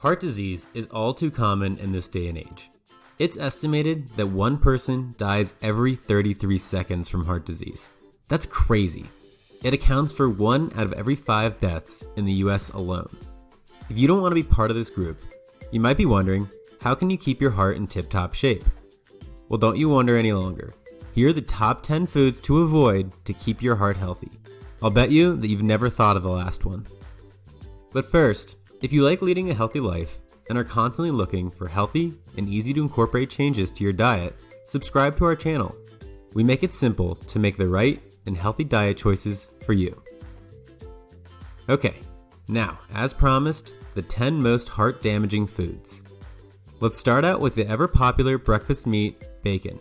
Heart disease is all too common in this day and age. It's estimated that one person dies every 33 seconds from heart disease. That's crazy. It accounts for 1 out of every 5 deaths in the US alone. If you don't want to be part of this group, you might be wondering, how can you keep your heart in tip-top shape? Well, don't you wonder any longer. Here are the top 10 foods to avoid to keep your heart healthy. I'll bet you that you've never thought of the last one. But first, if you like leading a healthy life and are constantly looking for healthy and easy to incorporate changes to your diet, subscribe to our channel. We make it simple to make the right and healthy diet choices for you. Okay, now, as promised, the 10 most heart-damaging foods. Let's start out with the ever-popular breakfast meat, bacon.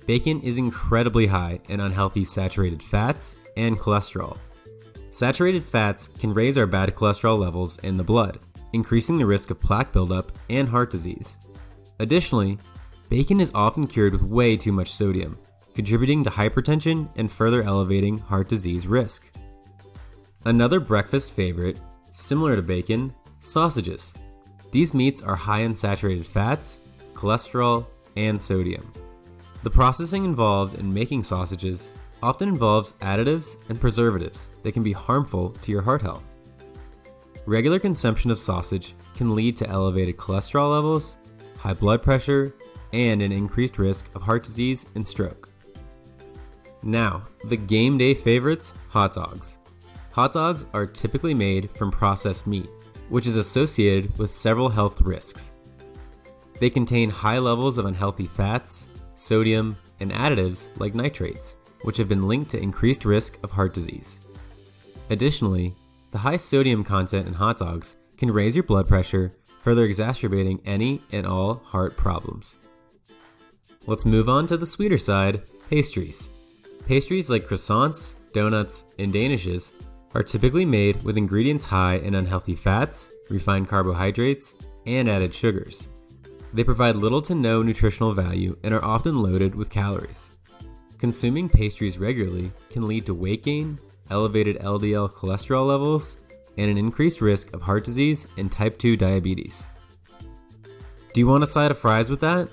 Bacon is incredibly high in unhealthy saturated fats and cholesterol. Saturated fats can raise our bad cholesterol levels in the blood, increasing the risk of plaque buildup and heart disease. Additionally, bacon is often cured with way too much sodium, contributing to hypertension and further elevating heart disease risk. Another breakfast favorite, similar to bacon, sausages. These meats are high in saturated fats, cholesterol, and sodium. The processing involved in making sausages often involves additives and preservatives that can be harmful to your heart health. Regular consumption of sausage can lead to elevated cholesterol levels, high blood pressure, and an increased risk of heart disease and stroke. Now, the game day favorites, hot dogs. Hot dogs are typically made from processed meat, which is associated with several health risks. They contain high levels of unhealthy fats, sodium, and additives like nitrates, which have been linked to increased risk of heart disease. Additionally, the high sodium content in hot dogs can raise your blood pressure, further exacerbating any and all heart problems. Let's move on to the sweeter side, pastries. Pastries like croissants, donuts, and danishes are typically made with ingredients high in unhealthy fats, refined carbohydrates, and added sugars. They provide little to no nutritional value and are often loaded with calories. Consuming pastries regularly can lead to weight gain, elevated LDL cholesterol levels, and an increased risk of heart disease and type 2 diabetes. Do you want a side of fries with that?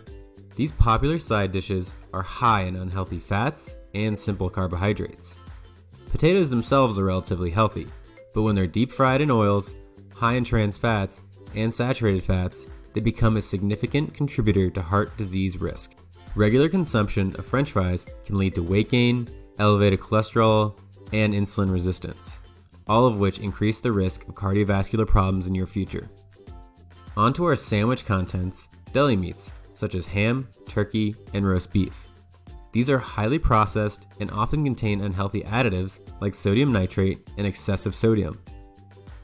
These popular side dishes are high in unhealthy fats and simple carbohydrates. Potatoes themselves are relatively healthy, but when they're deep fried in oils, high in trans fats, and saturated fats, they become a significant contributor to heart disease risk. Regular consumption of French fries can lead to weight gain, elevated cholesterol, and insulin resistance, all of which increase the risk of cardiovascular problems in your future. On to our sandwich contents, deli meats, such as ham, turkey, and roast beef. These are highly processed and often contain unhealthy additives like sodium nitrate and excessive sodium.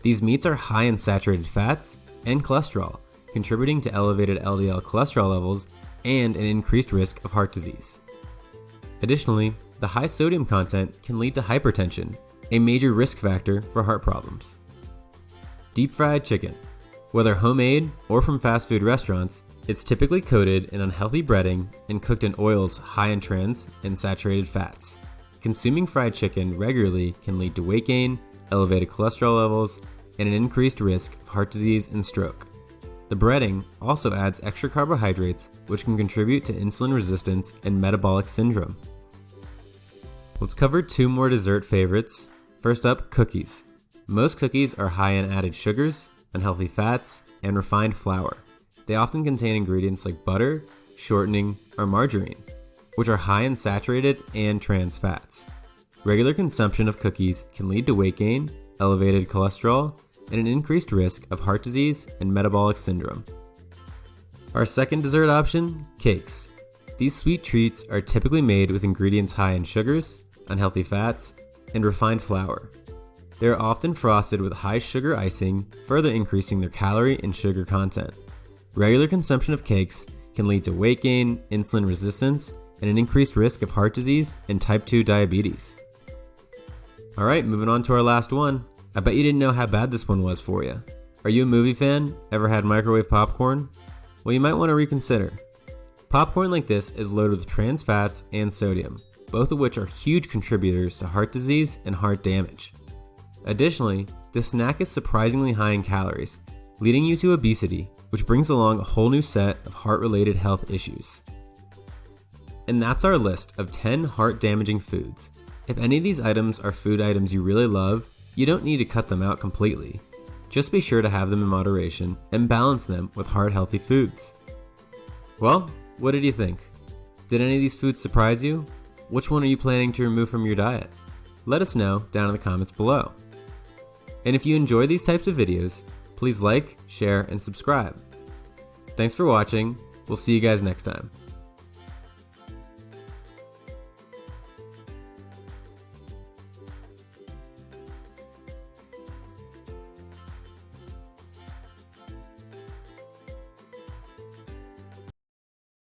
These meats are high in saturated fats and cholesterol, contributing to elevated LDL cholesterol levels and an increased risk of heart disease. Additionally, the high sodium content can lead to hypertension, a major risk factor for heart problems. Deep fried chicken. Whether homemade or from fast food restaurants, it's typically coated in unhealthy breading and cooked in oils high in trans and saturated fats. Consuming fried chicken regularly can lead to weight gain, elevated cholesterol levels, and an increased risk of heart disease and stroke. The breading also adds extra carbohydrates, which can contribute to insulin resistance and metabolic syndrome. Let's cover 2 more dessert favorites. First up, cookies. Most cookies are high in added sugars, unhealthy fats, and refined flour. They often contain ingredients like butter, shortening, or margarine, which are high in saturated and trans fats. Regular consumption of cookies can lead to weight gain, elevated cholesterol, and an increased risk of heart disease and metabolic syndrome. Our second dessert option, cakes. These sweet treats are typically made with ingredients high in sugars, unhealthy fats, and refined flour. They are often frosted with high sugar icing, further increasing their calorie and sugar content. Regular consumption of cakes can lead to weight gain, insulin resistance, and an increased risk of heart disease and type 2 diabetes. Alright, moving on to our last one. I bet you didn't know how bad this one was for you. Are you a movie fan? Ever had microwave popcorn? Well, you might want to reconsider. Popcorn like this is loaded with trans fats and sodium, both of which are huge contributors to heart disease and heart damage. Additionally, this snack is surprisingly high in calories, leading you to obesity, which brings along a whole new set of heart-related health issues. And that's our list of 10 heart-damaging foods. If any of these items are food items you really love, you don't need to cut them out completely. Just be sure to have them in moderation and balance them with heart-healthy foods. Well, what did you think? Did any of these foods surprise you? Which one are you planning to remove from your diet? Let us know down in the comments below. And if you enjoy these types of videos, please like, share, and subscribe. Thanks for watching. We'll see you guys next time.